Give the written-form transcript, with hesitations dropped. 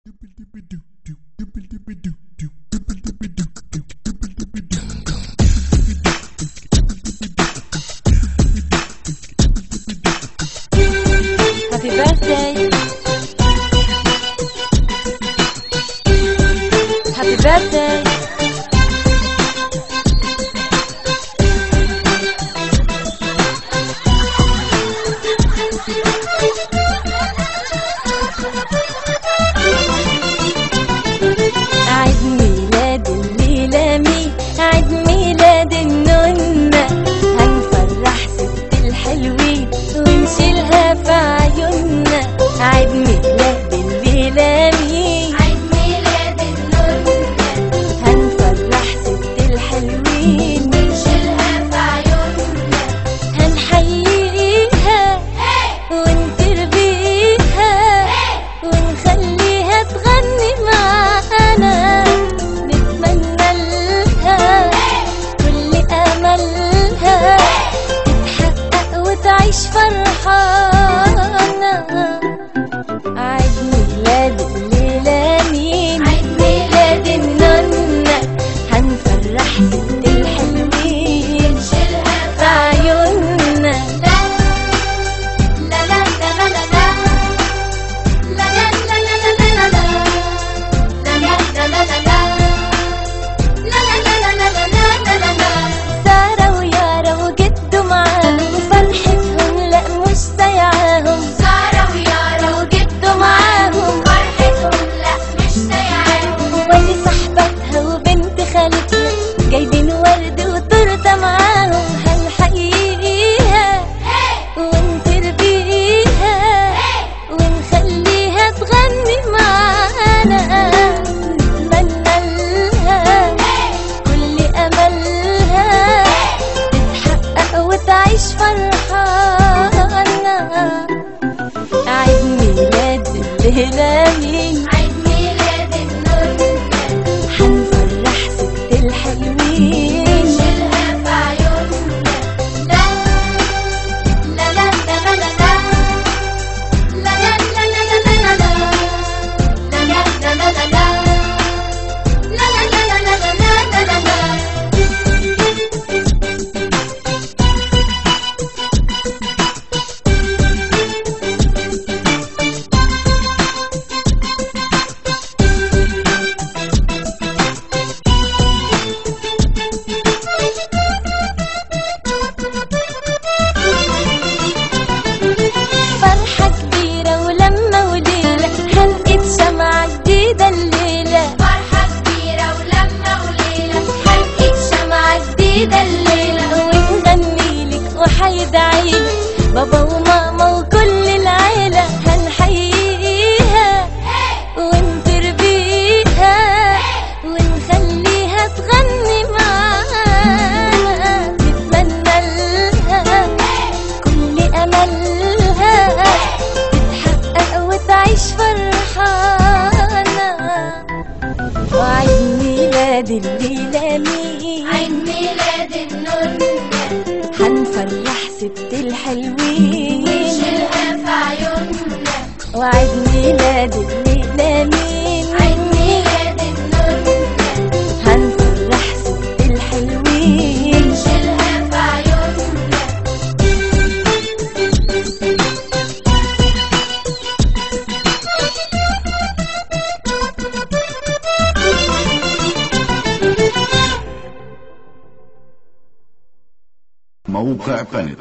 Happy birthday. Happy birthday. عيد ميلاد الليلامي، عيد ميلاد النونة، هنفرح ست الحلوين ونشيلها في عيوننا. عيد ميلاد الليلامي، عيد ميلاد النونة، هنفرح ست الحلوين ونشيلها في عيوننا. هنحييها ونتربيها ونخليها تغني معانا، نتمنى لها كل املها تتحقق وتعيش فرحانة. عيد ميلاد الليلامين، عيد ميلاد النونة، هنفرح ست الحلوين نشيلها في عيوننا. لا لا لا لا لا لا لا لا لا لا لا لا لا سارة ويارا وجدوا معاهم وفرحتهم لا مش سايعاهم. سارة ويارا وجدوا معاهم فرحتهم لا مش سايعاهم. ودي صاحبتها وبنت خالتها جايبين ورد وتورته معاهم. هنحييها ونتربيها ونخليها تغني معانا، نتمنى لها كل املها تتحقق وتعيش فرحانة. عيد ميلاد الليلامين، عيد ميلاد النونة، هنفرح ست الحلوين نشيلها في عيوننا. لا لا لا لا لا لا لا لا لا لا لا لا لا لا لا لا لا لا فرحة كبيرة ولما وليلة هنقيد شمعة جديدة الليلة. فرحة كبيرة ولما وليلة هنقيد شمعة جديدة الليلة. ونغنيلك وحيدعيلك بابا وماما وكل العيلة. هنحييها ونتربيها ونخليها تغني معانا، نتمنى لها كل املها تتحقق وتعيش فرحانة. وعيد ميلاد الليلامين، عيد ميلاد النونة، هنفرح ست الحلوين نشيلها في عيوننا. وعيد ميلاد الليلامين، عيد ميلاد النونة، هنفرح ست الحلوين نشيلها في عيوننا. موقع فن